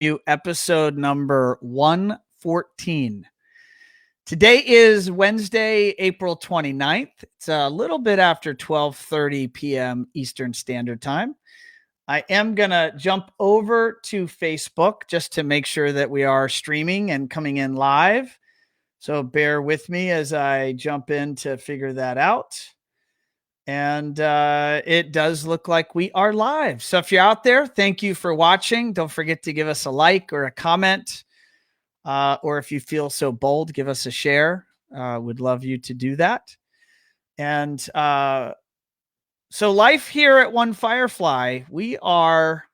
episode number 114. Today is Wednesday, April 29th. It's a little bit after 12:30 p.m. Eastern Standard Time. I am going to jump over to Facebook just to make sure that we are streaming and coming in live. So bear with me as I jump in to figure that out. And it does look like we are live. So if you're out there, thank you for watching. Don't forget to give us a like or a comment. Or if you feel so bold, give us a share. Would love you to do that. And so life here at One Firefly, we are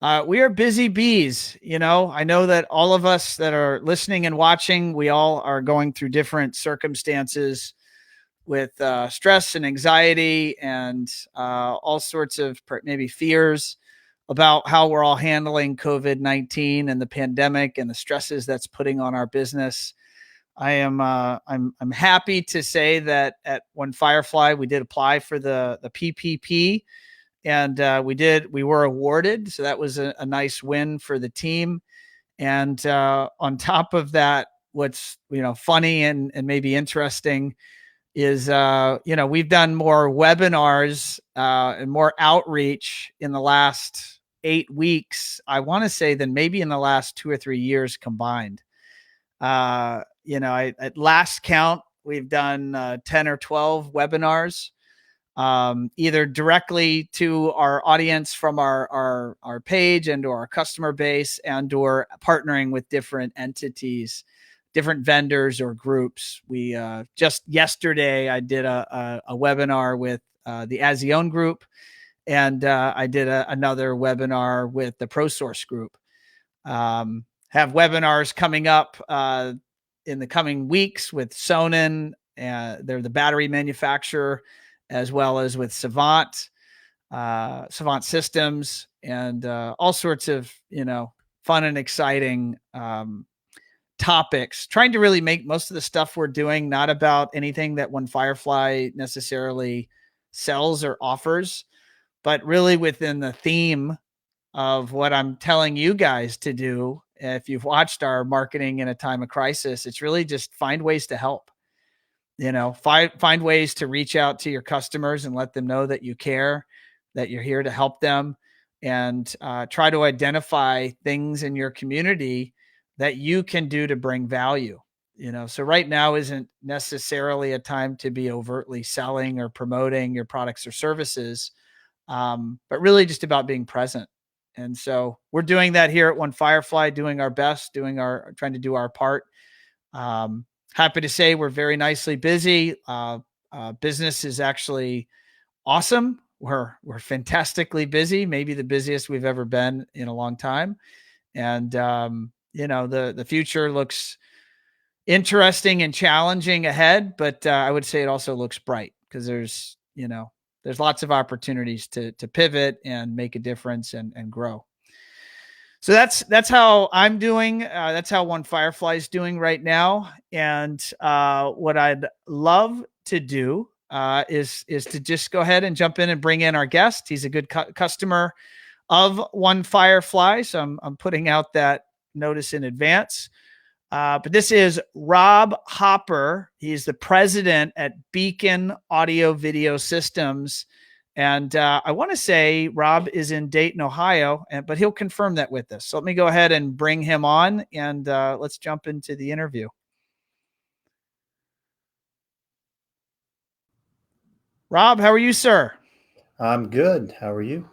busy bees. You know, I know that all of us that are listening and watching, we all are going through different circumstances with stress and anxiety and all sorts of maybe fears about how we're all handling COVID-19 and the pandemic and the stresses that's putting on our business. I'm happy to say that at One Firefly, we did apply for the PPP, and we were awarded. So that was a nice win for the team. And on top of that, what's funny and maybe interesting is, we've done more webinars and more outreach in the last 8 weeks, I want to say, than maybe in the last 2 or 3 years combined. At last count, we've done 10 or 12 webinars, either directly to our audience from our page and or our customer base, and or partnering with different entities, different vendors or groups. We just yesterday, I did a webinar with the Azione group, and I did another webinar with the ProSource group. Have webinars coming up in the coming weeks with Sonnen. They're the battery manufacturer, as well as with Savant Systems, and all sorts of fun and exciting topics, trying to really make most of the stuff we're doing not about anything that One Firefly necessarily sells or offers, but really within the theme of what I'm telling you guys to do. If you've watched our marketing in a time of crisis, it's really just find ways to help, find ways to reach out to your customers and let them know that you care, that you're here to help them, and try to identify things in your community that you can do to bring value. So right now isn't necessarily a time to be overtly selling or promoting your products or services, but really just about being present. And so we're doing that here at One Firefly, doing our best, trying to do our part. Happy to say we're very nicely busy. Business is actually awesome. We're fantastically busy, maybe the busiest we've ever been in a long time. And, the future looks interesting and challenging ahead, but I would say it also looks bright, because there's lots of opportunities to pivot and make a difference and grow. So that's how I'm doing. That's how One Firefly is doing right now. And what I'd love to do is to just go ahead and jump in and bring in our guest. He's a good customer of One Firefly, so I'm putting out that notice in advance. But this is Rob Hopper. He's the president at Beacon Audio Video Systems. And I want to say Rob is in Dayton, Ohio, but he'll confirm that with us. So let me go ahead and bring him on, and let's jump into the interview. Rob, how are you, sir? I'm good. How are you?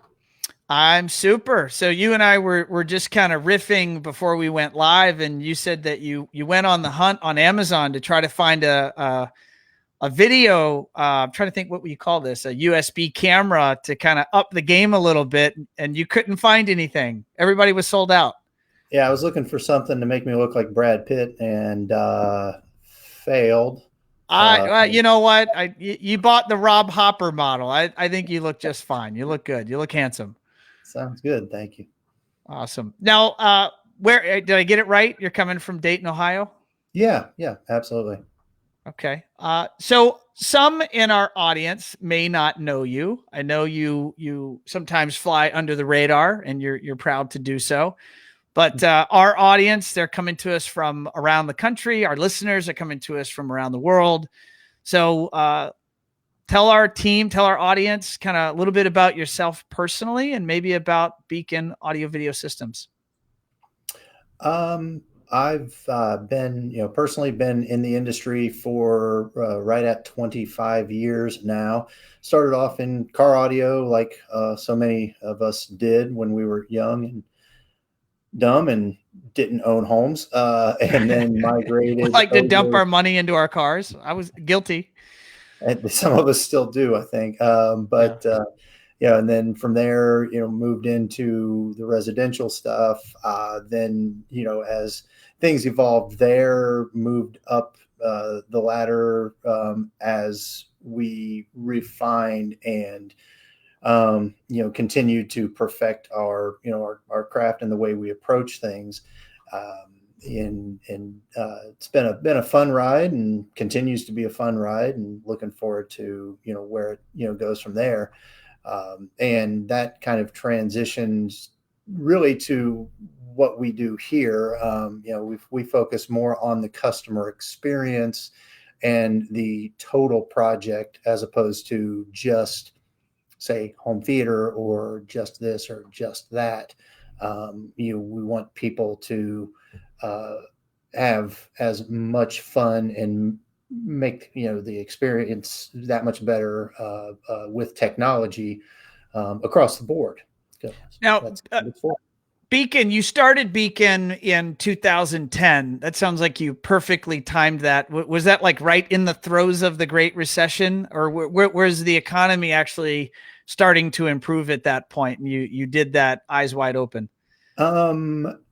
I'm super. So you and I were just kind of riffing before we went live, and you said that you went on the hunt on Amazon to try to find a video. I'm trying to think, what would you call this? A USB camera to kind of up the game a little bit, and you couldn't find anything. Everybody was sold out. Yeah, I was looking for something to make me look like Brad Pitt, and failed. You know what? You bought the Rob Hopper model. I think you look just fine. You look good. You look handsome. Sounds good. Thank you. Awesome. Now, where did I get it right? You're coming from Dayton, Ohio? Yeah, absolutely. Okay. So some in our audience may not know you. I know you sometimes fly under the radar, and you're proud to do so. But our audience, they're coming to us from around the country. Our listeners are coming to us from around the world. So tell our team, tell our audience kind of a little bit about yourself personally and maybe about Beacon Audio Video Systems. I've been, personally been in the industry for right at 25 years now. Started off in car audio like so many of us did when we were young and dumb and didn't own homes, and then migrated. We like to dump our money into our cars. I was guilty. And some of us still do, I think. And then from there, moved into the residential stuff. Then, as things evolved there, moved up the ladder as we refined and continued to perfect our craft and the way we approach things. It's been a fun ride and continues to be a fun ride, and looking forward to where it goes from there. And that kind of transitions really to what we do here. We focus more on the customer experience and the total project as opposed to just say home theater or just this or just that. We want people to have as much fun and make the experience that much better with technology across the board. Now, Beacon, you started Beacon in 2010. That sounds like you perfectly timed that. Was that like right in the throes of the Great Recession, or where's the economy actually starting to improve at that point? And you did that eyes wide open.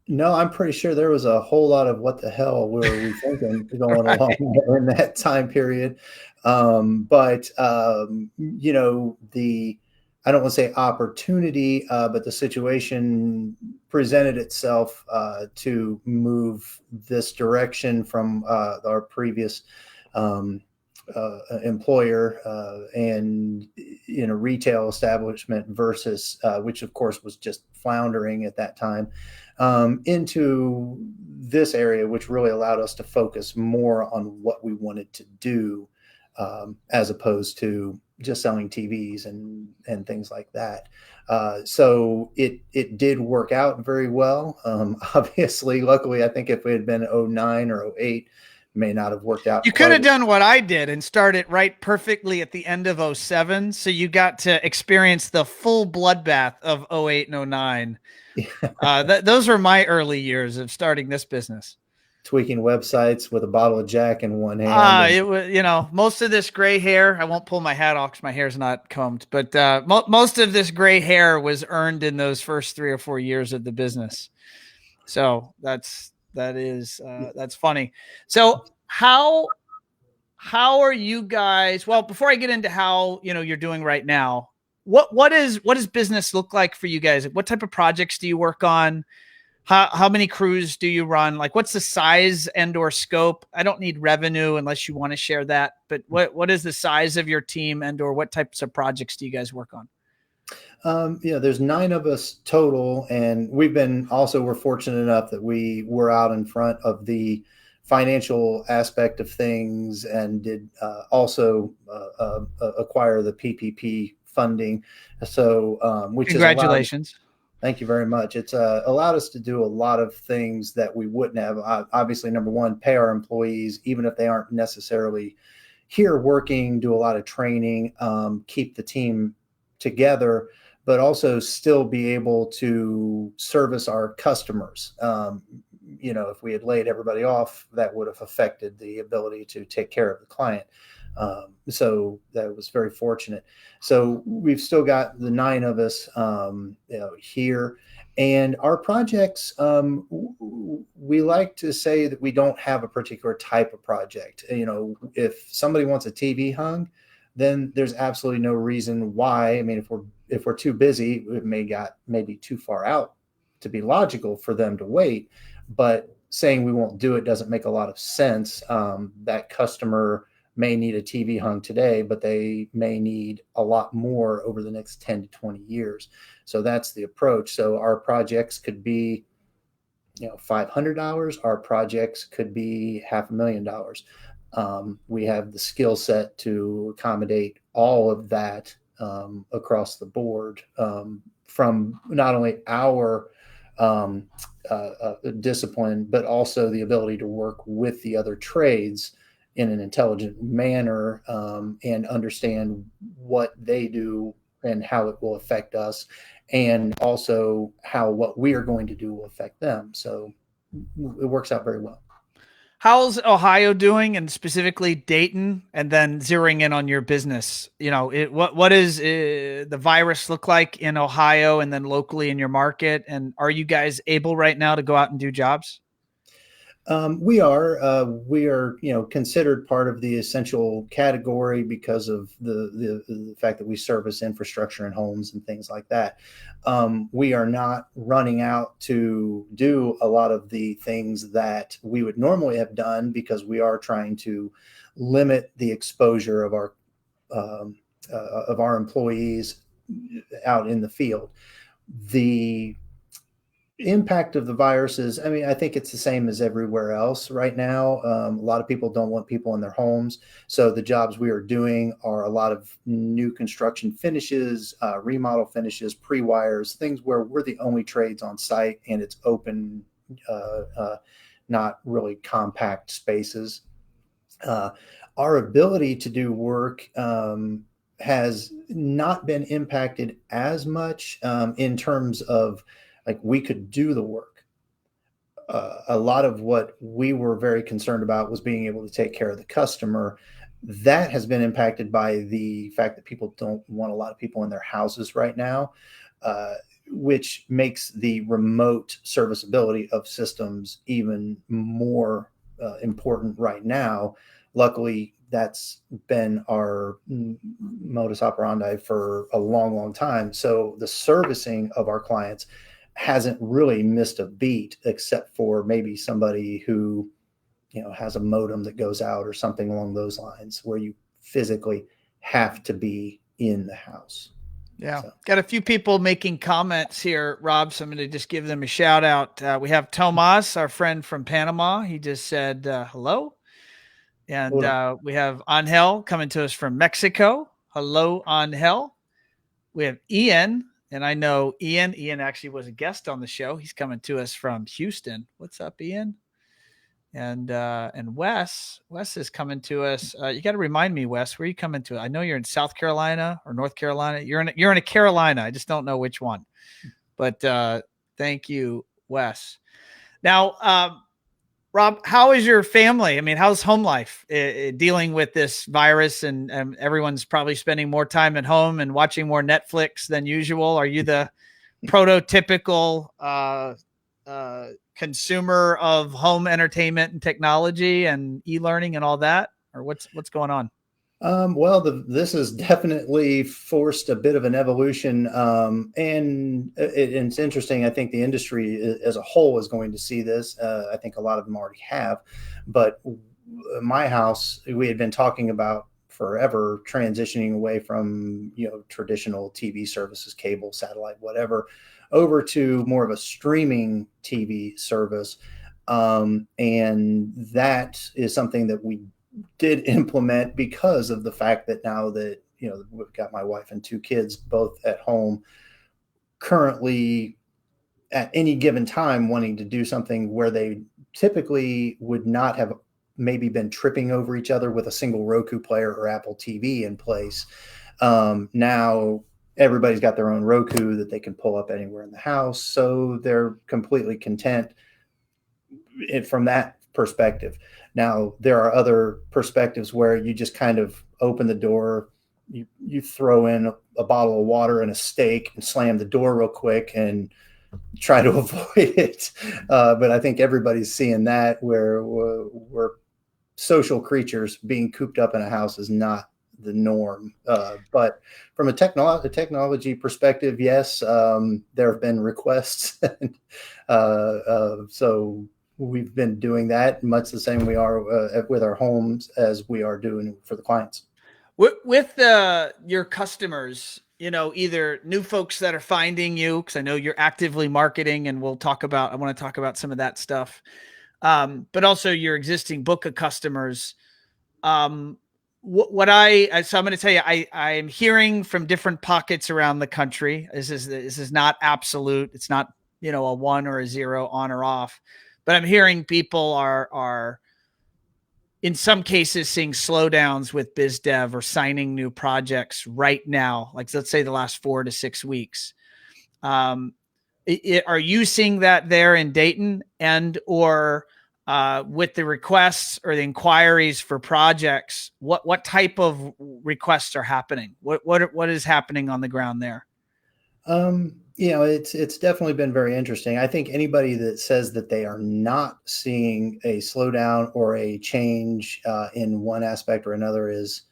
No, I'm pretty sure there was a whole lot of what the hell were we thinking going along in that time period. I don't want to say opportunity, but the situation presented itself to move this direction from our previous employer and in a retail establishment versus which of course was just floundering at that time, into this area, which really allowed us to focus more on what we wanted to do, as opposed to just selling TVs and things like that. So it did work out very well. Obviously, luckily, I think if it had been 09 or 08, may not have worked out. You could have done what I did and started right perfectly at the end of 07. So you got to experience the full bloodbath of 08 and 09. Those were my early years of starting this business. Tweaking websites with a bottle of Jack in one hand. It was, most of this gray hair, I won't pull my hat off because my hair's not combed, but most of this gray hair was earned in those first 3 or 4 years of the business. So that's funny. So how are you guys? Well, before I get into how you're doing right now, what does business look like for you guys? What type of projects do you work on? How many crews do you run? Like, what's the size and or scope? I don't need revenue unless you want to share that. But what is the size of your team and or what types of projects do you guys work on? There's 9 of us total, and we're fortunate enough that we were out in front of the financial aspect of things and did also acquire the PPP funding. So, which congratulations. Thank you very much. It's allowed us to do a lot of things that we wouldn't have. Obviously, number one, pay our employees, even if they aren't necessarily here working, do a lot of training, keep the team together, but also still be able to service our customers. If we had laid everybody off, that would have affected the ability to take care of the client. So that was very fortunate. So we've still got the 9 of us here, and our projects, we like to say that we don't have a particular type of project. If somebody wants a TV hung, then there's absolutely no reason why. I mean, if we're too busy, it maybe too far out to be logical for them to wait, but saying we won't do it doesn't make a lot of sense. That customer may need a TV hung today, but they may need a lot more over the next 10 to 20 years. So that's the approach. So our projects could be $500, our projects could be $500,000. We have the skill set to accommodate all of that across the board, from not only our discipline, but also the ability to work with the other trades in an intelligent manner, and understand what they do and how it will affect us, and also how what we are going to do will affect them. So it works out very well. How's Ohio doing, and specifically Dayton, and then zeroing in on your business? What does the virus look like in Ohio and then locally in your market? And are you guys able right now to go out and do jobs? We are, considered part of the essential category because of the fact that we service infrastructure and homes and things like that. We are not running out to do a lot of the things that we would normally have done, because we are trying to limit the exposure of our employees out in the field. The impact of the viruses, I think it's the same as everywhere else right now. A lot of people don't want people in their homes, so the jobs we are doing are a lot of new construction finishes, remodel finishes, pre-wires, things where we're the only trades on site, and it's open, not really compact spaces. Our ability to do work has not been impacted as much, in terms of, like, we could do the work. A lot of what we were very concerned about was being able to take care of the customer. That has been impacted by the fact that people don't want a lot of people in their houses right now, which makes the remote serviceability of systems even more important right now. Luckily, that's been our modus operandi for a long, long time. So the servicing of our clients hasn't really missed a beat, except for maybe somebody who, has a modem that goes out or something along those lines, where you physically have to be in the house. Yeah. So. Got a few people making comments here, Rob, so I'm going to just give them a shout out. We have Tomas, our friend from Panama. He just said hello. And we have Angel coming to us from Mexico. Hello, Angel. We have Ian. And I know Ian. Ian actually was a guest on the show. He's coming to us from Houston. What's up, Ian? And Wes. Wes is coming to us. You got to remind me, Wes, where are you coming to? I know you're in South Carolina or North Carolina. You're in a Carolina. I just don't know which one. But thank you, Wes. Now, Rob, how is your family? How's home life dealing with this virus? And everyone's probably spending more time at home and watching more Netflix than usual. Are you the prototypical consumer of home entertainment and technology and e-learning and all that? Or what's going on? Well, this has definitely forced a bit of an evolution, and it's interesting. I think the industry as a whole is going to see this. I think a lot of them already have, but my house, we had been talking about forever transitioning away from traditional TV services, cable, satellite, whatever, over to more of a streaming TV service, and that is something that we did implement because of the fact that now that we've got my wife and two kids both at home, currently at any given time wanting to do something where they typically would not have maybe been tripping over each other with a single Roku player or Apple TV in place. Now everybody's got their own Roku that they can pull up anywhere in the house, so they're completely content from that perspective. Now, there are other perspectives where you just kind of open the door, you throw in a bottle of water and a steak and slam the door real quick and try to avoid it. But I think everybody's seeing that, where we're social creatures. Being cooped up in a house is not the norm. But from a technology perspective, yes, there have been requests. So we've been doing that much the same we are with our homes as we are doing for the clients. With your customers, either new folks that are finding you, because I know you're actively marketing, and I want to talk about some of that stuff. But also your existing book of customers. So I'm going to tell you, I am hearing from different pockets around the country. This is not absolute. It's not, a 1 or a 0 on or off, but I'm hearing people are in some cases seeing slowdowns with biz dev or signing new projects right now. Like, let's say the last 4 to 6 weeks. Are you seeing that there in Dayton, and or with the requests or the inquiries for projects? What type of requests are happening? What is happening on the ground there? It's definitely been very interesting. I think anybody that says that they are not seeing a slowdown or a change in one aspect or another is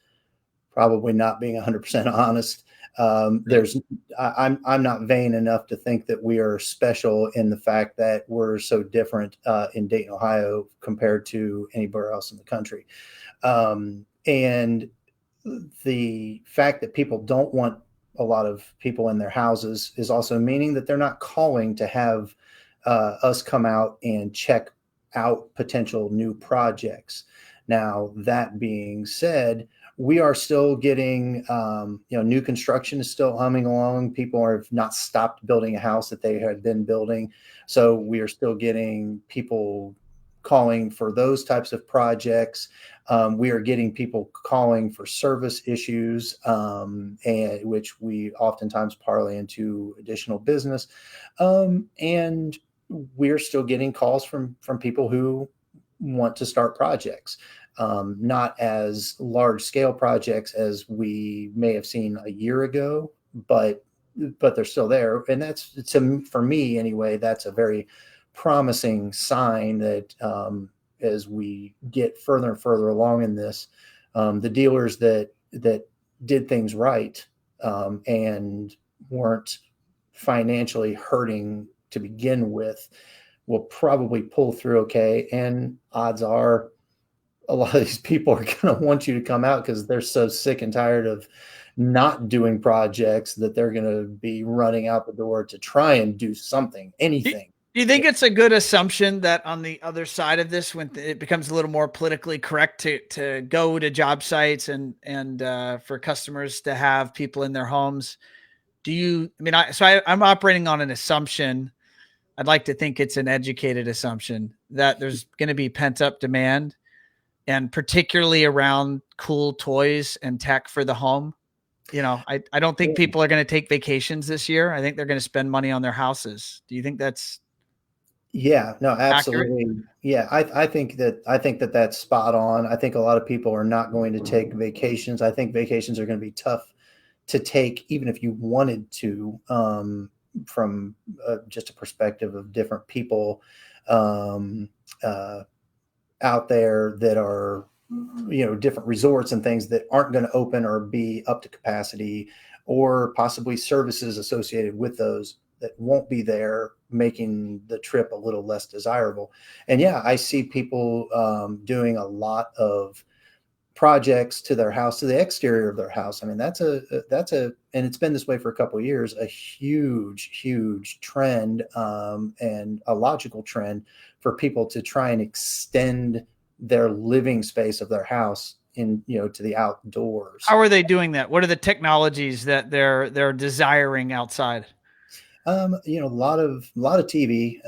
probably not being 100% honest. I'm not vain enough to think that we are special in the fact that we're so different in Dayton, Ohio, compared to anywhere else in the country. And the fact that people don't want a lot of people in their houses is also meaning that they're not calling to have us come out and check out potential new projects. Now, that being said, we are still getting, new construction is still humming along. People have not stopped building a house that they had been building. So we are still getting people calling for those types of projects. We are getting people calling for service issues, and which we oftentimes parlay into additional business. And we're still getting calls from people who want to start projects, not as large scale projects as we may have seen a year ago, but they're still there. And for me anyway, that's a very promising sign that as we get further and further along in this, the dealers that did things right and weren't financially hurting to begin with will probably pull through okay. And odds are a lot of these people are going to want you to come out because they're so sick and tired of not doing projects that they're going to be running out the door to try and do something, anything. Do you think it's a good assumption that on the other side of this, when it becomes a little more politically correct to go to job sites and for customers to have people in their homes, I'm operating on an assumption. I'd like to think it's an educated assumption that there's going to be pent up demand, and particularly around cool toys and tech for the home. I don't think people are going to take vacations this year. I think they're going to spend money on their houses. Do you think that's Yeah, no, absolutely. accurate? Yeah, I think that that's spot on. I think a lot of people are not going to take vacations. I think vacations are going to be tough to take, even if you wanted to, from just a perspective of different people out there that are, different resorts and things that aren't going to open or be up to capacity, or possibly services associated with those that won't be there, making the trip a little less desirable. And yeah, I see people doing a lot of projects to their house, to the exterior of their house. I mean, and it's been this way for a couple of years, a huge trend, and a logical trend for people to try and extend their living space of their house to the outdoors. How are they doing that? What are the technologies that they're desiring outside? A lot of TV,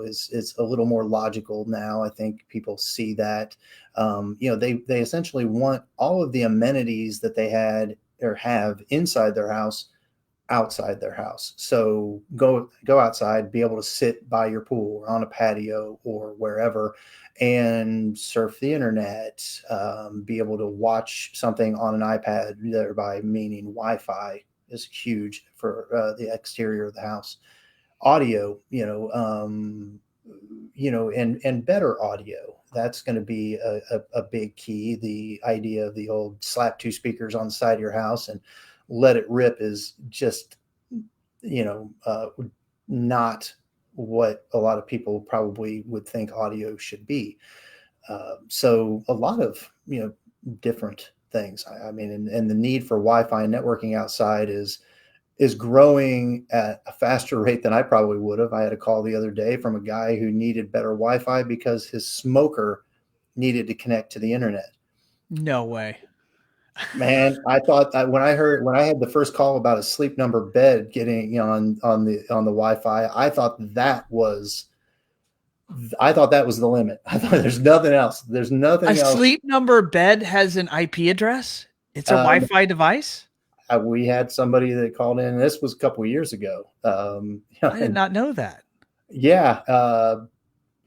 is a little more logical now. I think people see that, they essentially want all of the amenities that they had or have inside their house, outside their house. So go outside, be able to sit by your pool or on a patio or wherever and surf the internet, be able to watch something on an iPad, thereby meaning Wi-Fi is huge for the exterior of the house. Audio, and better audio. That's going to be a big key. The idea of the old slap 2 speakers on the side of your house and let it rip is just, not what a lot of people probably would think audio should be. So a lot of, different things. I mean, and the need for Wi-Fi and networking outside is growing at a faster rate than I probably would have. I had a call the other day from a guy who needed better Wi-Fi because his smoker needed to connect to the internet. No way. Man, I thought that when I had the first call about a Sleep Number bed getting on the Wi-Fi, I thought that was the limit. I thought there's nothing else. There's A nothing else. Sleep Number bed has an IP address. It's a Wi-Fi device. We had somebody that called in. This was a couple of years ago. I did not know that. Yeah,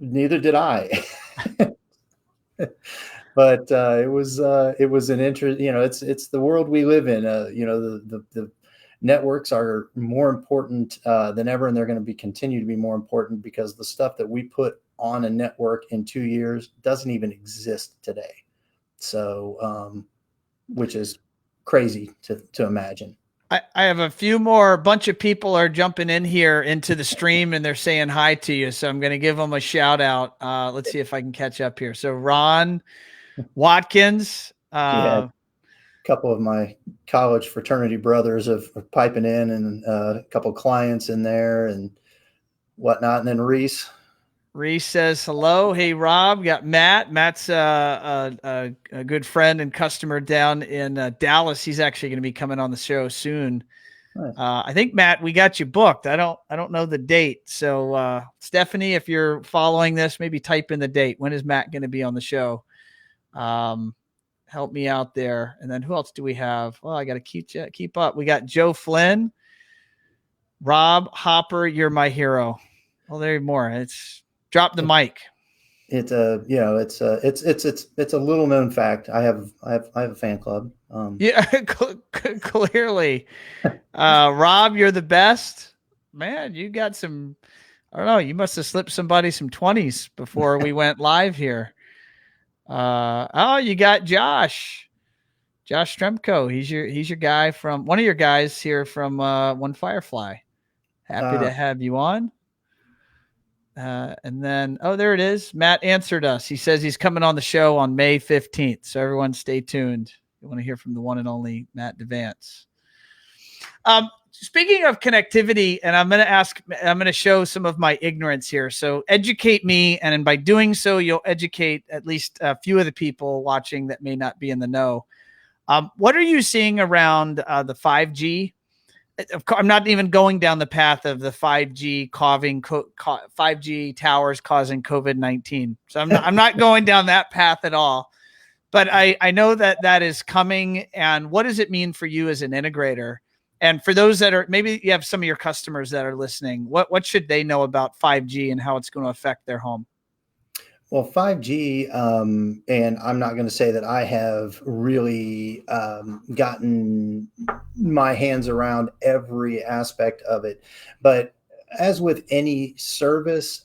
neither did I. But it was an interest. It's the world we live in. The networks are more important than ever, and they're going to continue to be more important because the stuff that we put on a network in 2 years doesn't even exist today. So, which is crazy to imagine. I have a few more. Bunch of people are jumping in here into the stream and they're saying hi to you. So I'm going to give them a shout out. Let's see if I can catch up here. So Ron Watkins. A couple of my college fraternity brothers of piping in, and a couple of clients in there and whatnot. And then Reese says hello. Hey, Rob. Got Matt. Matt's a good friend and customer down in Dallas. He's actually going to be coming on the show soon. Nice. I think, Matt, we got you booked. I don't know the date. So Stephanie, if you're following this, maybe type in the date. When is Matt going to be on the show? Help me out there. And then who else do we have? Well, I got to keep up. We got Joe Flynn, Rob Hopper. You're my hero. Well, there's more. It's drop the mic. It's a little known fact. I have a fan club. Clearly, Rob, you're the best, man. You got some, I don't know. You must've slipped somebody some 20s before we went live here. You got Josh Stremko. He's your guy from one of your guys here from One Firefly. Happy to have you on. And then, there it is. Matt answered us. He says he's coming on the show on May 15th. So everyone stay tuned. You want to hear from the one and only Matt DeVance. Speaking of connectivity, and I'm going to show some of my ignorance here. So educate me. And by doing so, you'll educate at least a few of the people watching that may not be in the know. What are you seeing around the 5G? I'm not even going down the path of the 5G 5G towers causing COVID-19. So I'm not going down that path at all. But I know that is coming. And what does it mean for you as an integrator? And for those that are, maybe you have some of your customers that are listening, what should they know about 5G and how it's going to affect their home? Well, 5G, and I'm not going to say that I have really gotten my hands around every aspect of it, but as with any service,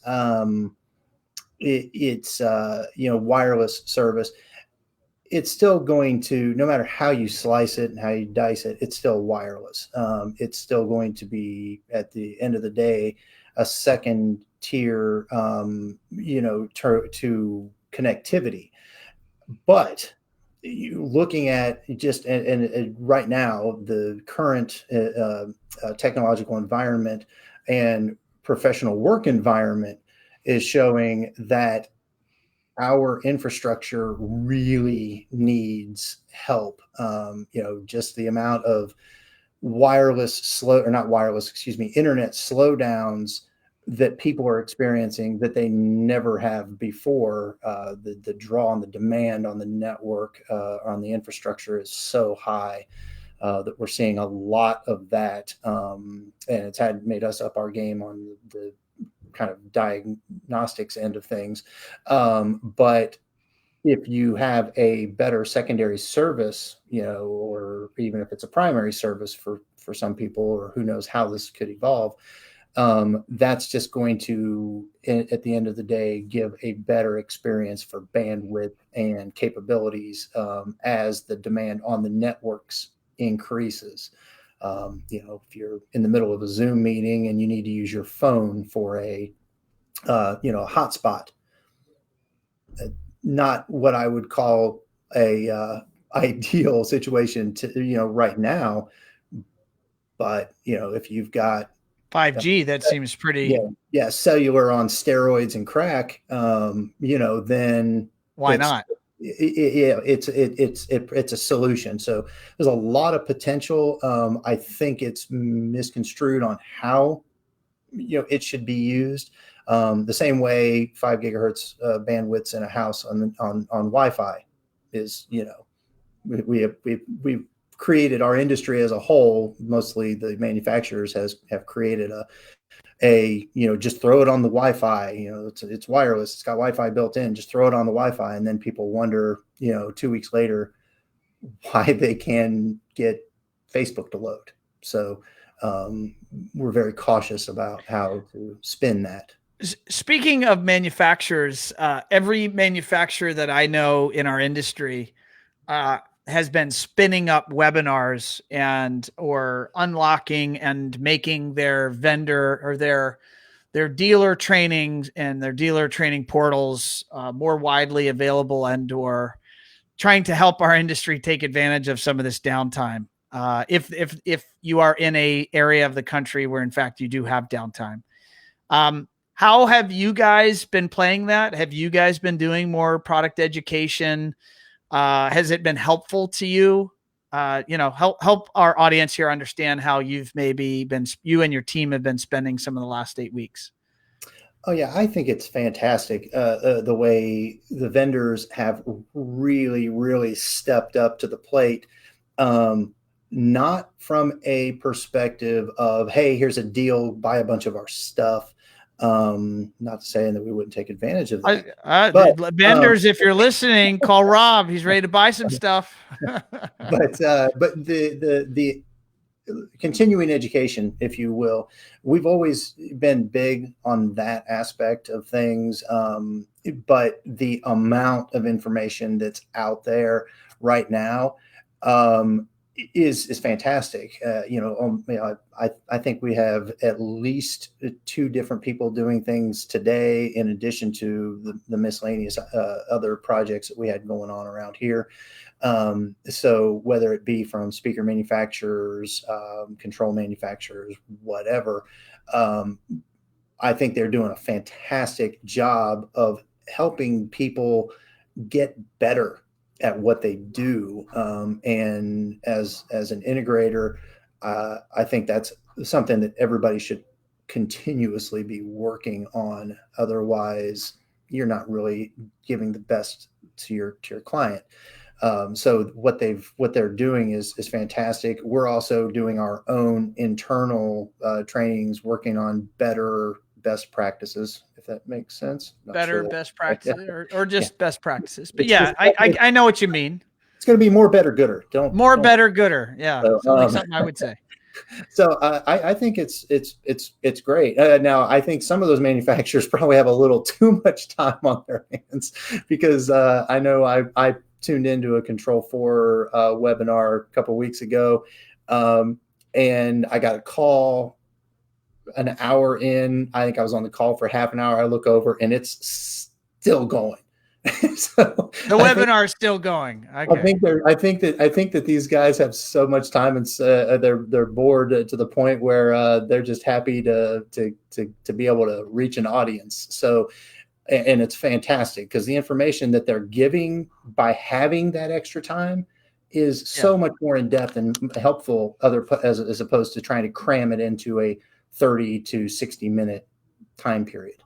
it's wireless service. It's still going to, no matter how you slice it and how you dice it, it's still wireless. It's still going to be, at the end of the day, a second tier, to connectivity. But looking at just, and right now, the current technological environment and professional work environment is showing that our infrastructure really needs help. Just the amount of internet slowdowns that people are experiencing that they never have before. The draw on the demand on the network, on the infrastructure is so high that we're seeing a lot of that. And it's made us up our game on the kind of diagnostics end of things. But if you have a better secondary service, or even if it's a primary service for some people, or who knows how this could evolve, that's just going to, at the end of the day, give a better experience for bandwidth and capabilities as the demand on the networks increases. If you're in the middle of a Zoom meeting and you need to use your phone for a hotspot, not what I would call a ideal situation to, right now. But, if you've got 5G, that seems pretty. yeah, cellular on steroids and crack, then Why not? it's a solution. So there's a lot of potential. I think it's misconstrued on how it should be used. The same way 5 gigahertz bandwidths in a house on Wi-Fi is, we've created, our industry as a whole, mostly the manufacturers have created just throw it on the Wi-Fi. It's wireless. It's got Wi-Fi built in. Just throw it on the Wi-Fi, and then people wonder, 2 weeks later, why they can get Facebook to load. So we're very cautious about how to spin that. Speaking of manufacturers, every manufacturer that I know in our industry has been spinning up webinars or unlocking and making their vendor or their dealer trainings and their dealer training portals more widely available, and or trying to help our industry take advantage of some of this downtime. If you are in a area of the country where in fact you do have downtime. How have you guys been playing that? Have you guys been doing more product education? Has it been helpful to you? Help our audience here understand how you and your team have been spending some of the last 8 weeks. Oh yeah, I think it's fantastic the way the vendors have really, really stepped up to the plate. Not from a perspective of, hey, here's a deal, buy a bunch of our stuff. Not saying that we wouldn't take advantage of that. But vendors, if you're listening, call Rob. He's ready to buy some stuff. but the continuing education, if you will, we've always been big on that aspect of things. But the amount of information that's out there right now is fantastic. I think we have at least 2 different people doing things today, in addition to the miscellaneous other projects that we had going on around here. So whether it be from speaker manufacturers, control manufacturers, whatever, I think they're doing a fantastic job of helping people get better at what they do. And as an integrator, I think that's something that everybody should continuously be working on. Otherwise, you're not really giving the best to your client. So what they're doing is fantastic. We're also doing our own internal trainings, working on best practices, if that makes sense. Best practices or just best practices. But yeah, I know what you mean. It's going to be more, better, gooder. Better, gooder. Yeah. So, sounds like something I would say. So I think it's great. Now, I think some of those manufacturers probably have a little too much time on their hands, because I know I tuned into a Control 4 webinar a couple of weeks ago, and I got a call an hour in. I think I was on the call for half an hour. I look over and it's still going. So the webinar is still going. Okay. I think that these guys have so much time, and they're bored to the point where they're just happy to be able to reach an audience. So, and it's fantastic because the information that they're giving by having that extra time is so much more in depth and helpful as opposed to trying to cram it into a 30 to 60 minute time period.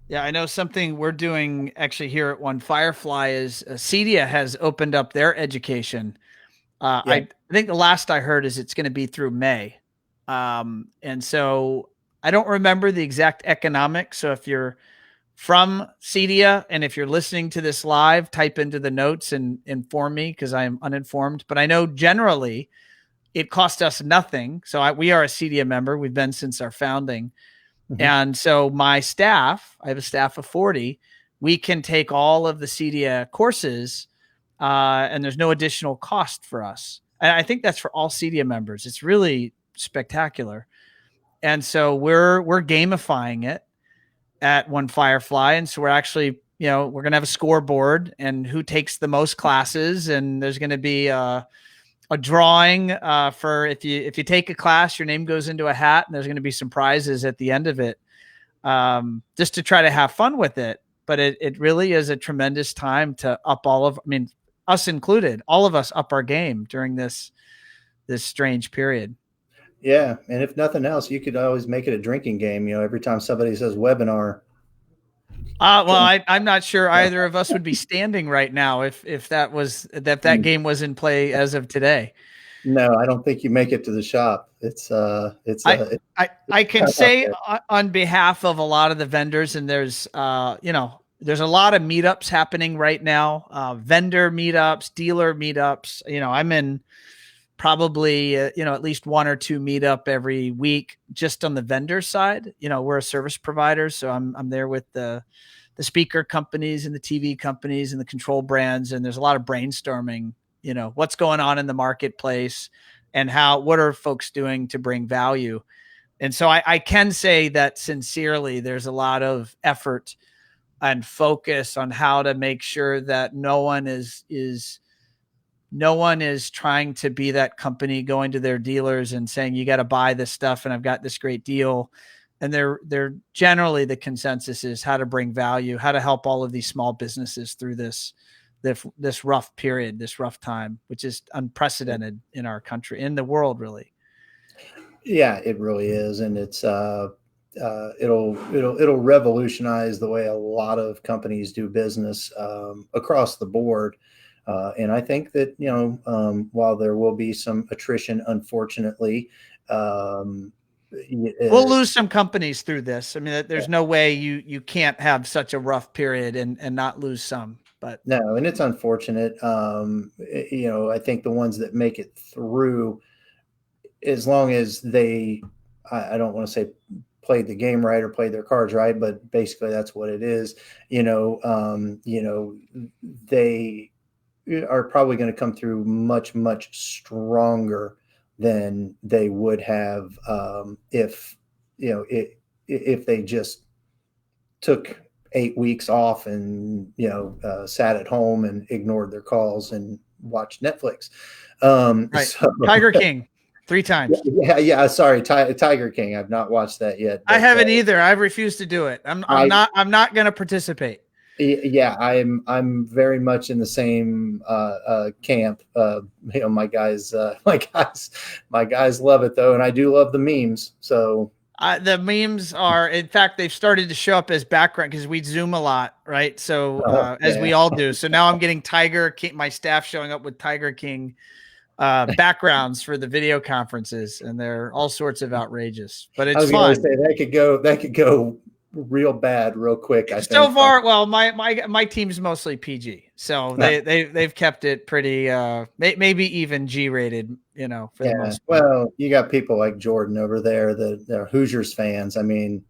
Yeah, I know something we're doing actually here at One Firefly is CDA has opened up their education. I think the last I heard is it's going to be through May. And so I don't remember the exact economics. So if you're from CDA and if you're listening to this live, type into the notes and inform me, because I am uninformed. But I know generally it cost us nothing. So we are a CDA member. We've been since our founding. Mm-hmm. And so my staff, I have a staff of 40, we can take all of the CDA courses and there's no additional cost for us. And I think that's for all CDA members. It's really spectacular. And so we're gamifying it at One Firefly. And so we're actually we're going to have a scoreboard and who takes the most classes. And there's going to be a drawing for if you take a class, your name goes into a hat, and there's going to be some prizes at the end of it, just to try to have fun with it. But it really is a tremendous time to up us included, all of us up our game during this strange period. Yeah. And if nothing else, you could always make it a drinking game. Every time somebody says webinar. Well, I'm not sure either of us would be standing right now if that game was in play as of today. No, I don't think you make it to the shop. I can say on behalf of a lot of the vendors, and there's a lot of meetups happening right now, vendor meetups, dealer meetups. I'm in probably, at least one or two meetup every week, just on the vendor side. We're a service provider, so I'm there with the speaker companies and the TV companies and the control brands. And there's a lot of brainstorming, what's going on in the marketplace and what are folks doing to bring value. And so I can say that sincerely, there's a lot of effort and focus on how to make sure that no one is trying to be that company going to their dealers and saying, you got to buy this stuff and I've got this great deal. And they're generally, the consensus is how to bring value, how to help all of these small businesses through this rough period, this rough time, which is unprecedented in our country, in the world, really. Yeah, it really is. And it's, it'll revolutionize the way a lot of companies do business, across the board. And I think that, while there will be some attrition, unfortunately, we'll lose some companies through this. I mean, there's no way you can't have such a rough period and not lose some. But no, and it's unfortunate. I think the ones that make it through, as long as they, I don't want to say played the game right or played their cards right, but basically that's what it is. They are probably going to come through much, much stronger than they would have if they just took 8 weeks off and sat at home and ignored their calls and watched Netflix. Right. So, Tiger King 3 times. Yeah. Sorry, Tiger King. I've not watched that yet. I haven't either. I've refused to do it. I'm not going to participate. Yeah, I'm very much in the same camp. My guys love it though, and I do love the memes. So the memes are, in fact, they've started to show up as background because we Zoom a lot, right? So as we all do. So now I'm getting Tiger King, my staff showing up with Tiger King backgrounds for the video conferences, and they're all sorts of outrageous. But it's fun. Say that could go real bad real quick. I so think. Far, well, my team's mostly PG, so they've kept it pretty maybe even G-rated, for the most part. Well, you got people like Jordan over there that are Hoosiers fans. I mean,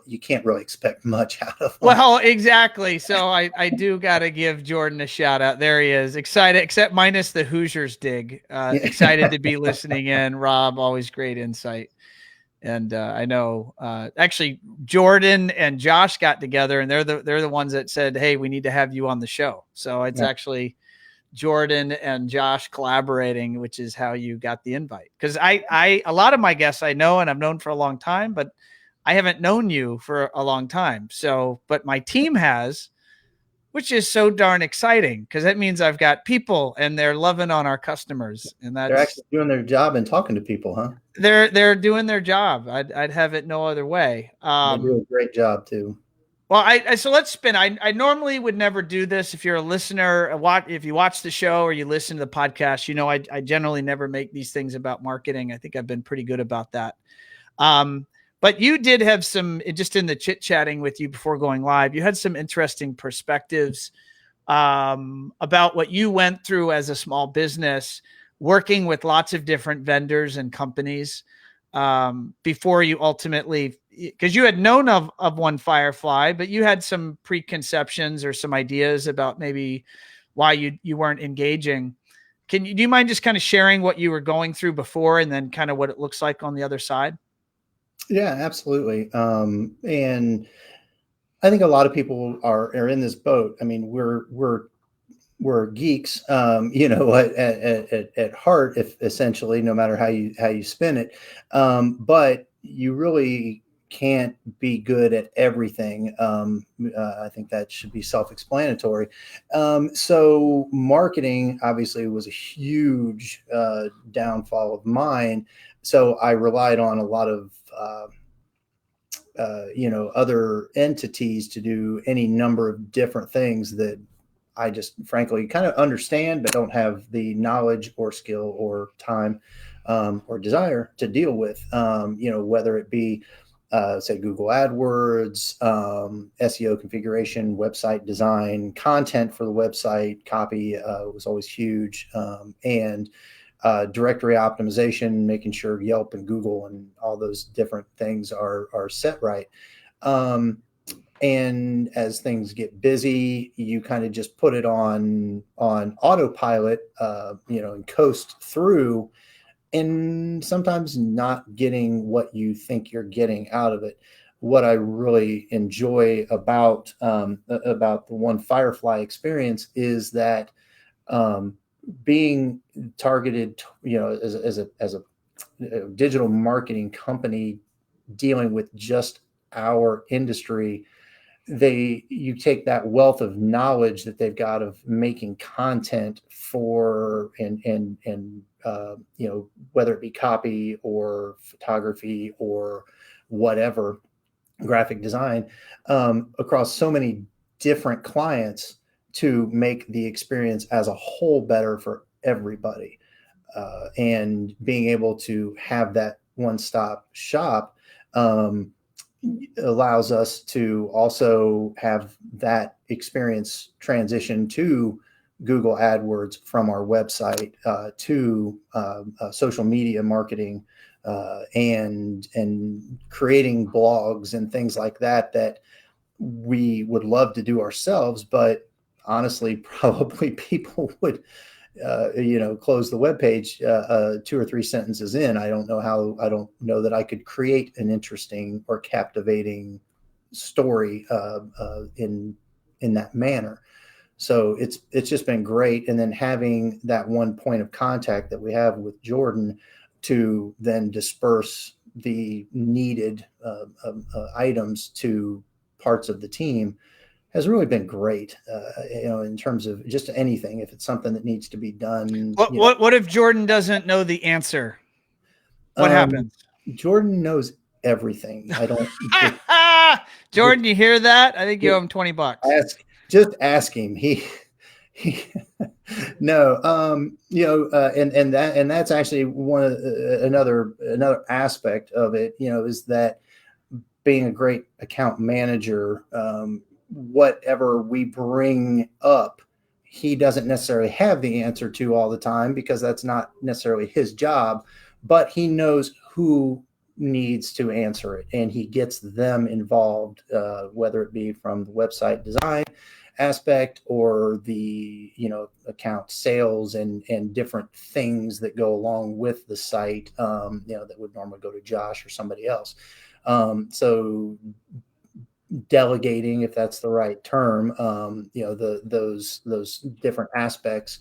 you can't really expect much out of them. Well, exactly. So I do got to give Jordan a shout out. There he is, excited, except minus the Hoosiers dig. Excited to be listening in. Rob, always great insight. And I know actually Jordan and Josh got together, and they're the ones that said, "Hey, we need to have you on the show." So it's actually Jordan and Josh collaborating, which is how you got the invite. Because a lot of my guests I know and I've known for a long time, but I haven't known you for a long time. So, but my team has, which is so darn exciting because that means I've got people and they're loving on our customers, and they're actually doing their job and talking to people, huh? They're doing their job. I'd have it no other way. They do a great job too. Well, so let's spin. I normally would never do this. If you're a listener, if you watch the show or you listen to the podcast, I generally never make these things about marketing. I think I've been pretty good about that. But you did have some, just in the chit chatting with you before going live, you had some interesting perspectives about what you went through as a small business, working with lots of different vendors and companies before you ultimately, because you had known of One Firefly, but you had some preconceptions or some ideas about maybe why you weren't engaging. Do you mind just kind of sharing what you were going through before and then kind of what it looks like on the other side? Yeah, absolutely. And I think a lot of people are in this boat. I mean, we're geeks, at heart, if essentially, no matter how you spin it. But you really can't be good at everything. I think that should be self-explanatory. So marketing obviously was a huge downfall of mine. So I relied on a lot of other entities to do any number of different things that I just frankly kind of understand, but don't have the knowledge or skill or time or desire to deal with. Whether it be, say, Google AdWords, SEO configuration, website design, content for the website, copy was always huge, and directory optimization, making sure Yelp and Google and all those different things are set right. And as things get busy, you kind of just put it on autopilot, and coast through, and sometimes not getting what you think you're getting out of it. What I really enjoy about the One Firefly experience is that being targeted, as a digital marketing company dealing with just our industry, you take that wealth of knowledge that they've got of making content for and whether it be copy or photography or whatever, graphic design, across so many different clients to make the experience as a whole better for everybody, and being able to have that one-stop shop allows us to also have that experience transition to Google AdWords from our website, to social media marketing, and creating blogs and things like that we would love to do ourselves, but honestly, probably people would close the webpage 2 or 3 sentences in. I don't know that I could create an interesting or captivating story in that manner. So it's just been great. And then having that one point of contact that we have with Jordan to then disperse the needed items to parts of the team has really been great, in terms of just anything. If it's something that needs to be done. What if Jordan doesn't know the answer? What happens? Jordan knows everything. I don't. Jordan, you hear that? I think you owe him $20. Ask him. No, and that's actually one of another aspect of it, is that being a great account manager, whatever we bring up, he doesn't necessarily have the answer to all the time, because that's not necessarily his job, but he knows who needs to answer it, and he gets them involved, whether it be from the website design aspect or the account sales and different things that go along with the site, that would normally go to Josh or somebody else. So delegating, if that's the right term, those different aspects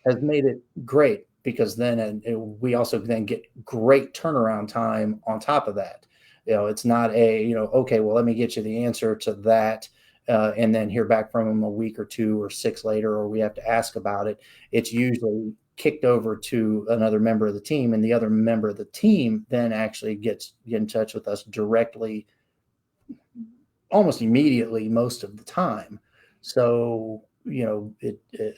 has made it great, because then we also then get great turnaround time on top of that. It's not okay, well, let me get you the answer to that, and then hear back from them a week or 2 or 6 later, or we have to ask about it. It's usually kicked over to another member of the team, and the other member of the team then actually get in touch with us directly, almost immediately most of the time. So,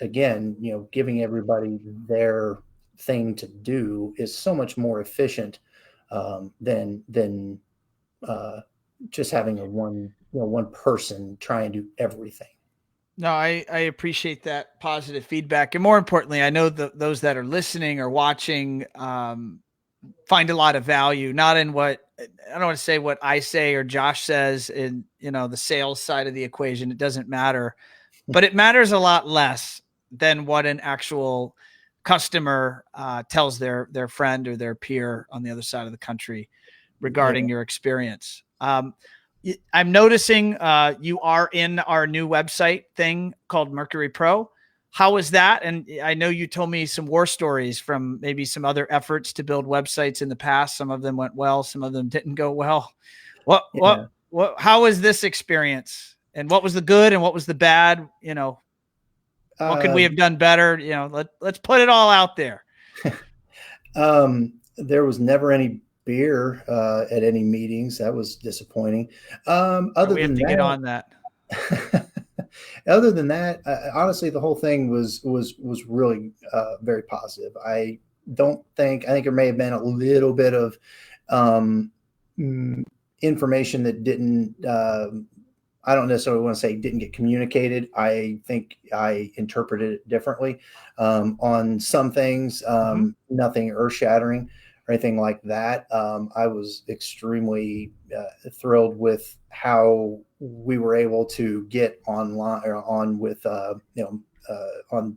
again, giving everybody their thing to do is so much more efficient than just having one person try and do everything. No, I appreciate that positive feedback. And more importantly, I know those that are listening or watching find a lot of value, not in what, I don't want to say what I say or Josh says in, the sales side of the equation. It doesn't matter, but it matters a lot less than what an actual customer tells their friend or their peer on the other side of the country regarding your experience. I'm noticing you are in our new website thing called Mercury Pro. How was that? And I know you told me some war stories from maybe some other efforts to build websites in the past. Some of them went well, some of them didn't go well. Yeah. How was this experience? And what was the good and what was the bad? What could we Uh, have done better? Let's put it all out there. there was never any beer at any meetings. That was disappointing. Other We have than to get that, on that. other than that, honestly, the whole thing was really very positive. I think there may have been a little bit of um, information that didn't. I don't necessarily want to say didn't get communicated. I think I interpreted it differently on some things. Nothing earth shattering or anything like that. I was extremely thrilled with how we were able to get online or on with on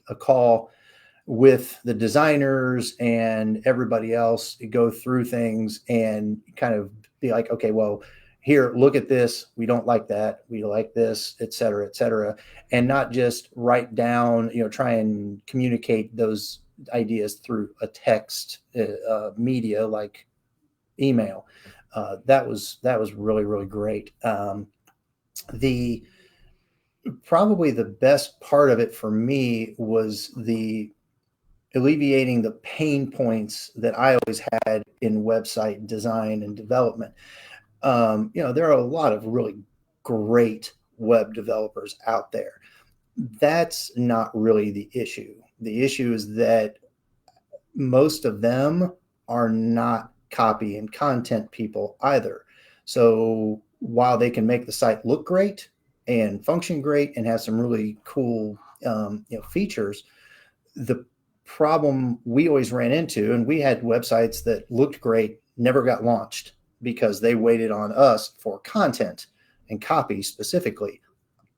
a call with the designers and everybody else, go through things and kind of be like, okay, well, here, look at this. We don't like that. We like this, et cetera, and not just write down, try and communicate those ideas through a text media like email. That was really, really great. The Probably the best part of it for me was the alleviating the pain points that I always had in website design and development. There are a lot of really great web developers out there. That's not really the issue. The issue is that most of them are not copy and content people either. So while they can make the site look great and function great and have some really cool features, the problem we always ran into, and we had websites that looked great, never got launched because they waited on us for content and copy specifically.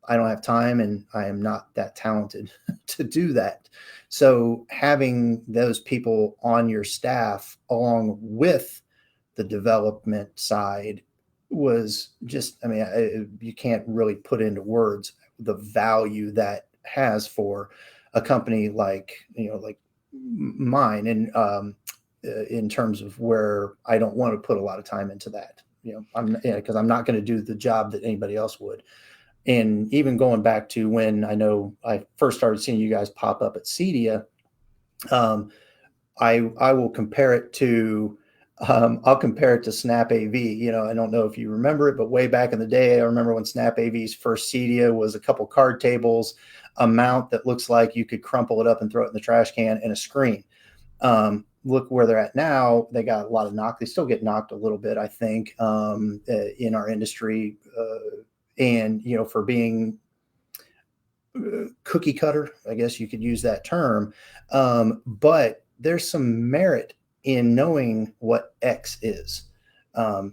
I don't have time and I am not that talented to do that. So having those people on your staff along with the development side was just, you can't really put into words the value that has for a company like mine, and in terms of where I don't want to put a lot of time into that, because I'm not going to do the job that anybody else would. And even going back to when I know I first started seeing you guys pop up at CDA, I will compare it to I'll compare it to Snap AV. I don't know if you remember it, but way back in the day, I remember when Snap AV's first CDA was a couple card tables, a mount that looks like you could crumple it up and throw it in the trash can, and a screen. Look where they're at now. They got a lot of knock. They still get knocked a little bit, I think, in our industry. And, for being cookie cutter, I guess you could use that term. But there's some merit in knowing what X is,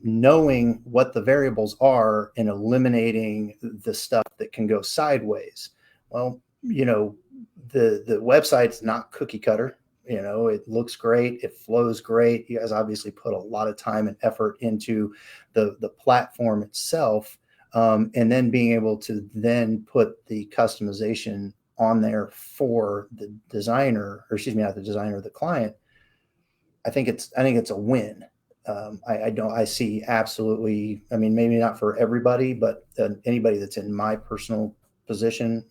knowing what the variables are and eliminating the stuff that can go sideways. Well, the website's not cookie cutter. It looks great. It flows great. You guys obviously put a lot of time and effort into the platform itself. And then being able to then put the customization on there for the designer, or excuse me, not the designer, the client. I think it's a win. I see absolutely. Maybe not for everybody, but anybody that's in my personal position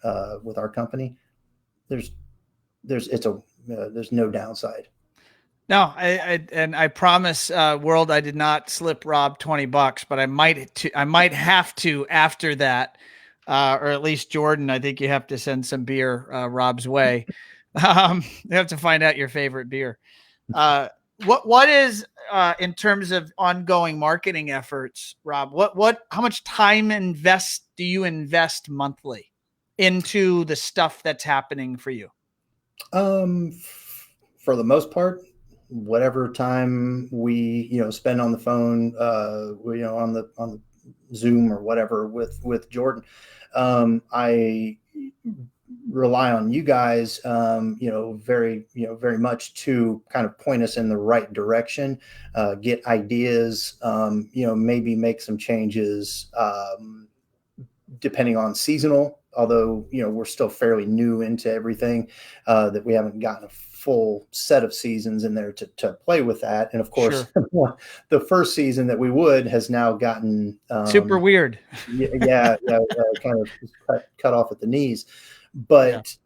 with our company, there's no downside. No, I promise, world, I did not slip Rob $20, but I might have to after that, or at least Jordan. I think you have to send some beer Rob's way. You have to find out your favorite beer. What is in terms of ongoing marketing efforts, Rob? How much time do you invest monthly into the stuff that's happening for you? For the most part, whatever time we spend on the phone, on the Zoom or whatever with Jordan, I rely on you guys, very much to kind of point us in the right direction, get ideas, maybe make some changes, depending on seasonal, although, we're still fairly new into everything, that we haven't gotten a full set of seasons in there to play with that. And of course, Sure. the first season that we has now gotten, Super weird. kind of cut off at the knees. Yeah. But,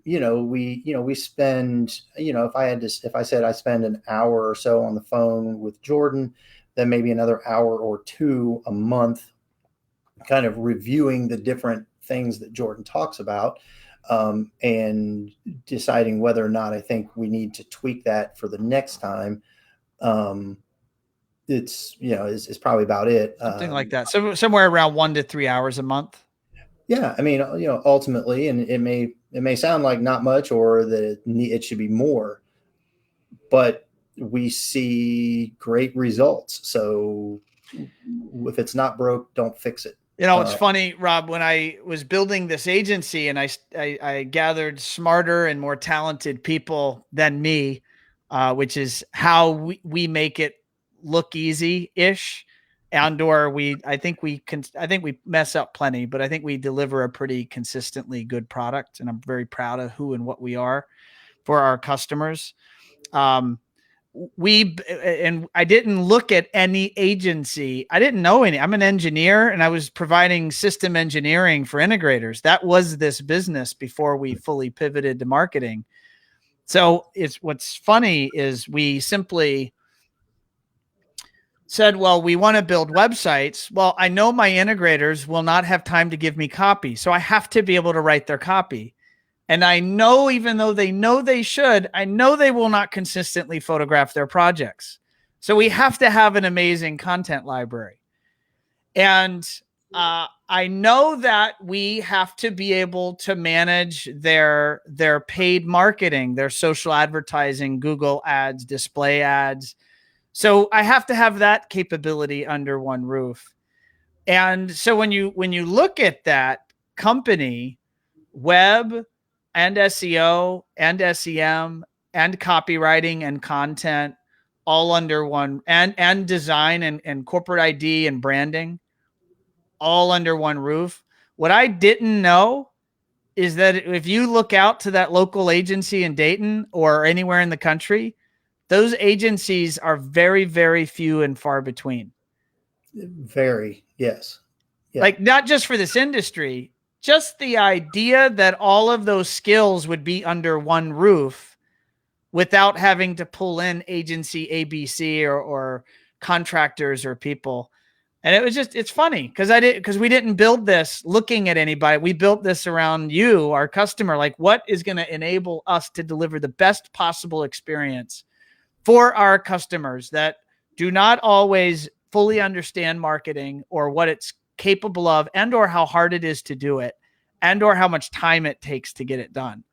we spend, if I said I spend an hour or so on the phone with Jordan, then maybe another hour or two a month kind of reviewing the different things that Jordan talks about, and deciding whether or not I think we need to tweak that for the next time. It's probably about it. Something like that. So somewhere around 1 to 3 hours a month. Yeah. I mean, ultimately, and it may sound like not much, or that it should be more, but we see great results. So if it's not broke, don't fix it. It's funny, Rob, when I was building this agency and I gathered smarter and more talented people than me, which is how we make it look easy-ish. I think we mess up plenty, but I think we deliver a pretty consistently good product. And I'm very proud of who and what we are for our customers. I didn't look at any agency. I didn't know any. I'm an engineer and I was providing system engineering for integrators. That was this business before we fully pivoted to marketing. So what's funny is we simply said, well, we want to build websites. Well, I know my integrators will not have time to give me copy. So I have to be able to write their copy. And I know, even though they know they should, I know they will not consistently photograph their projects. So we have to have an amazing content library. And I know that we have to be able to manage their paid marketing, their social advertising, Google ads, display ads. So I have to have that capability under one roof. And so when you look at that company, web and SEO and SEM and copywriting and content all under one, and design and corporate ID and branding all under one roof. What I didn't know is that if you look out to that local agency in Dayton or anywhere in the country, those agencies are very, very few and far between. Very, yes. Yeah. Like, not just for this industry, just the idea that all of those skills would be under one roof without having to pull in agency ABC or contractors or people. And it was it's funny because we didn't build this looking at anybody. We built this around you, our customer. Like, what is going to enable us to deliver the best possible experience for our customers that do not always fully understand marketing or what it's capable of, and or how hard it is to do it, and or how much time it takes to get it done.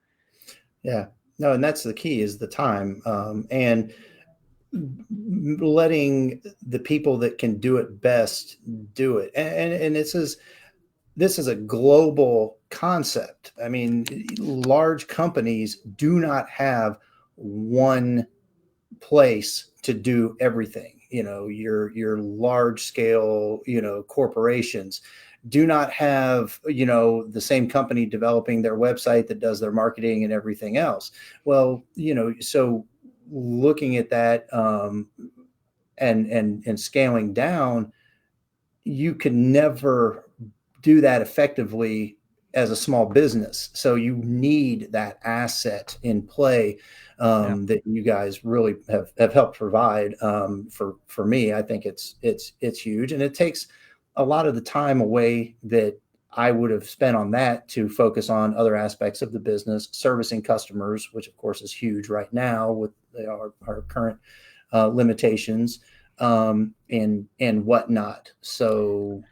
Yeah, no, and that's the key, is the time, and letting the people that can do it best do it. And this is a global concept. I mean, large companies do not have one place to do everything. Your large scale, corporations do not have, the same company developing their website that does their marketing and everything else. Well, so looking at that, and scaling down, you can never do that effectively as a small business. So you need that asset in play, that you guys really have helped provide. For me, I think it's huge, and it takes a lot of the time away that I would have spent on that to focus on other aspects of the business, servicing customers, which of course is huge right now with our current limitations, and whatnot. So,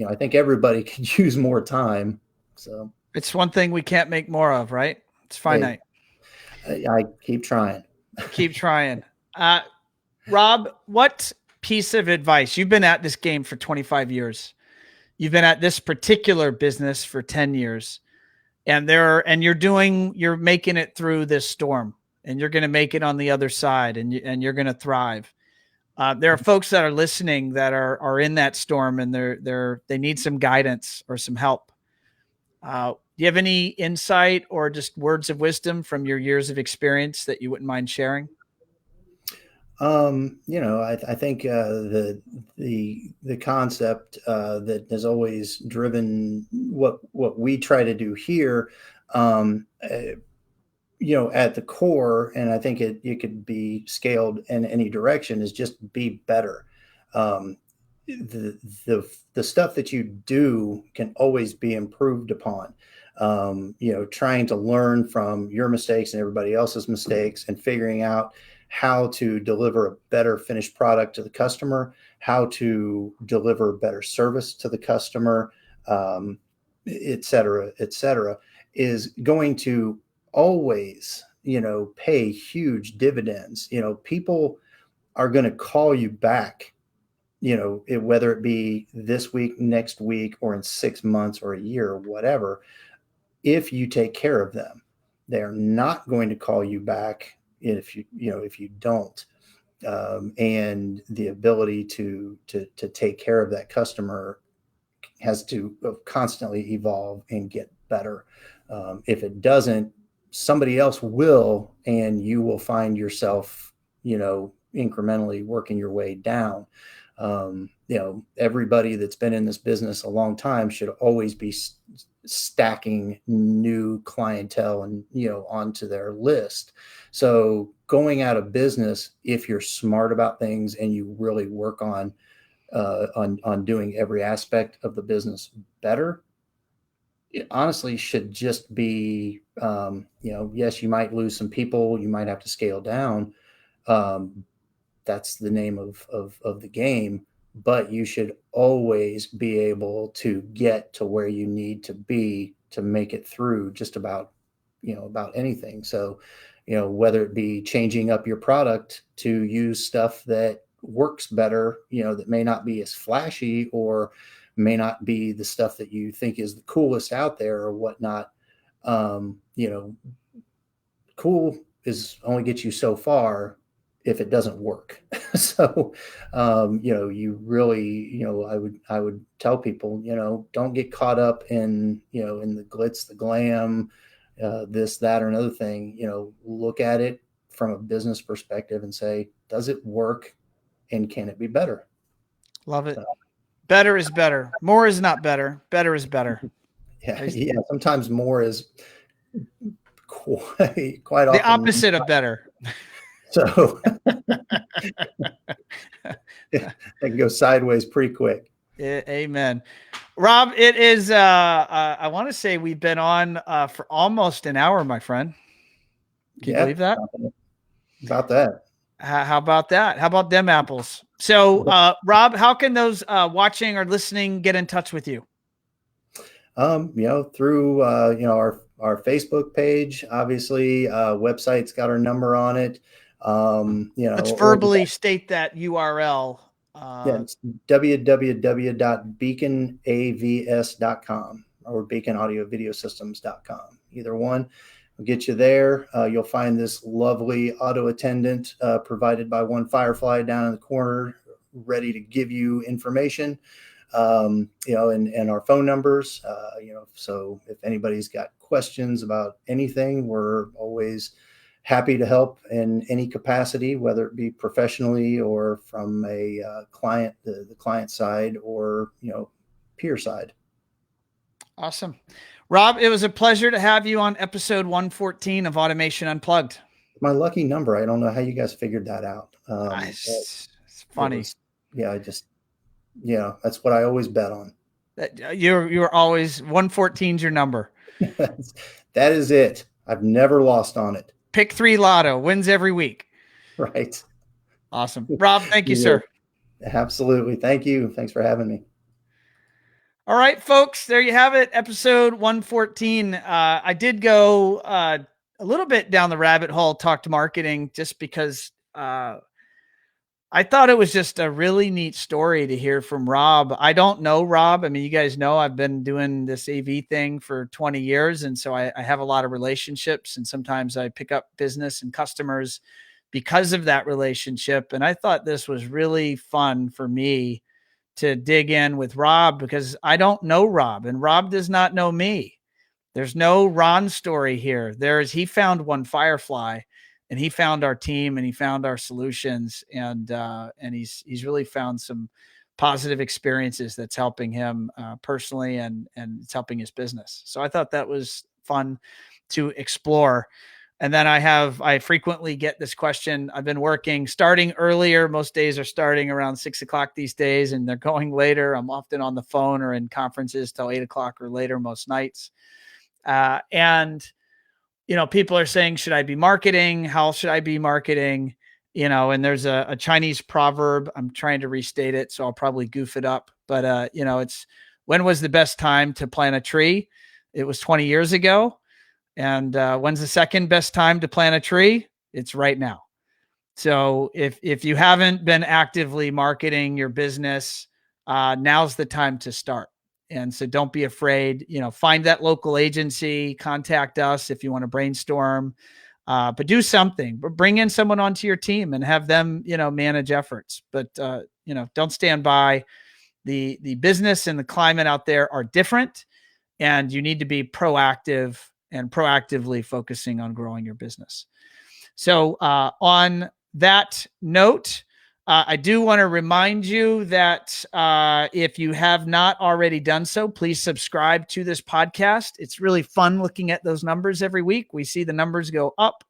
I think everybody could use more time. So it's one thing we can't make more of, right? It's finite. I keep trying. Keep trying. Rob, what piece of advice? You've been at this game for 25 years. You've been at this particular business for 10 years. and you're making it through this storm, and you're going to make it on the other side, and you're going to thrive. There are folks that are listening that are in that storm, and they need some guidance or some help. Do you have any insight or just words of wisdom from your years of experience that you wouldn't mind sharing? I think the concept that has always driven what we try to do here, at the core, and I think it could be scaled in any direction, is just be better. The stuff that you do can always be improved upon. Trying to learn from your mistakes and everybody else's mistakes, and figuring out how to deliver a better finished product to the customer, how to deliver better service to the customer, et cetera, is going to always, pay huge dividends. People are going to call you back, whether it be this week, next week, or in 6 months or a year or whatever, if you take care of them. They're not going to call you back if you don't. And the ability to take care of that customer has to constantly evolve and get better. If it doesn't, somebody else will, and you will find yourself, incrementally working your way down. Everybody that's been in this business a long time should always be stacking new clientele and, onto their list. So going out of business, if you're smart about things and you really work on doing every aspect of the business better, it honestly should just be, yes, you might lose some people, you might have to scale down. That's the name of the game, but you should always be able to get to where you need to be to make it through just about anything. So, whether it be changing up your product to use stuff that works better, that may not be as flashy or may not be the stuff that you think is the coolest out there or whatnot. Cool is only gets you so far if it doesn't work. So, you really, I would tell people, don't get caught up in the glitz, the glam, this, that, or another thing. Look at it from a business perspective and say, does it work, and can it be better? Love it. Better is better. More is not better. Better is better. Yeah. Sometimes more is quite often the opposite of better. So it can go sideways pretty quick. Amen. Rob, it is, I want to say we've been on for almost an hour, my friend. Can you believe that? About that. How about that? How about them apples? So, Rob, how can those watching or listening get in touch with you? Through, our Facebook page, obviously, website's got our number on it. Let's verbally state that URL. It's www.beaconavs.com or beaconaudiovideosystems.com. Either one will get you there. You'll find this lovely auto attendant provided by One Firefly down in the corner, ready to give you information, and our phone numbers. So if anybody's got questions about anything, we're always happy to help in any capacity, whether it be professionally or from a client, the client side, or peer side. Awesome. Rob, it was a pleasure to have you on episode 114 of Automation Unplugged. My lucky number. I don't know how you guys figured that out. It's funny. That's what I always bet on. You're always 114's your number. That is it. I've never lost on it. Pick 3 lotto, wins every week. Right. Awesome. Rob, thank you, sir. Absolutely. Thank you. Thanks for having me. All right, folks, there you have it. Episode 114. I did go a little bit down the rabbit hole, talked marketing, just because I thought it was just a really neat story to hear from Rob. I don't know Rob. I mean, you guys know I've been doing this AV thing for 20 years. And so I have a lot of relationships, and sometimes I pick up business and customers because of that relationship. And I thought this was really fun for me to dig in with Rob, because I don't know Rob and Rob does not know me. There's no Ron story here. He found One Firefly, and he found our team, and he found our solutions, and he's really found some positive experiences that's helping him personally, and it's helping his business. So I thought that was fun to explore. And then I frequently get this question. I've been starting earlier. Most days are starting around 6 o'clock these days, and they're going later. I'm often on the phone or in conferences till 8 o'clock or later most nights. And people are saying, should I be marketing? How should I be marketing? And there's a Chinese proverb. I'm trying to restate it, so I'll probably goof it up. But, it's, when was the best time to plant a tree? It was 20 years ago. And when's the second best time to plant a tree? It's right now. So if you haven't been actively marketing your business, now's the time to start. And so don't be afraid, find that local agency, contact us if you want to brainstorm, but do something, but bring in someone onto your team and have them, manage efforts. But, don't stand by. The business and the climate out there are different, and you need to be proactive and proactively focusing on growing your business. So on that note, I do want to remind you that if you have not already done so, please subscribe to this podcast. It's really fun looking at those numbers every week. We see the numbers go up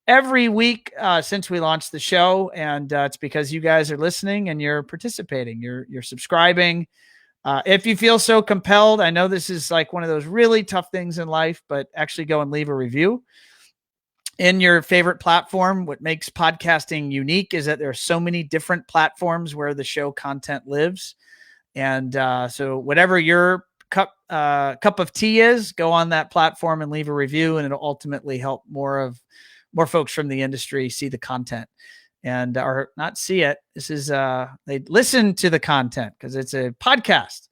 every week since we launched the show, and it's because you guys are listening and you're participating. You're subscribing. If you feel so compelled, I know this is like one of those really tough things in life, but actually go and leave a review in your favorite platform. What makes podcasting unique is that there are so many different platforms where the show content lives. And so whatever your cup of tea is, go on that platform and leave a review, and it'll ultimately help more folks from the industry see the content, and or not see it. This is they listen to the content because it's a podcast.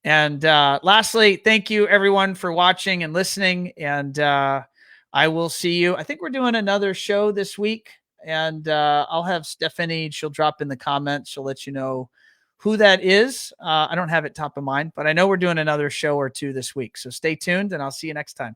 And lastly, thank you everyone for watching and listening. And I will see you. I think we're doing another show this week, and I'll have Stephanie. She'll drop in the comments. She'll let you know who that is. I don't have it top of mind, but I know we're doing another show or two this week. So stay tuned, and I'll see you next time.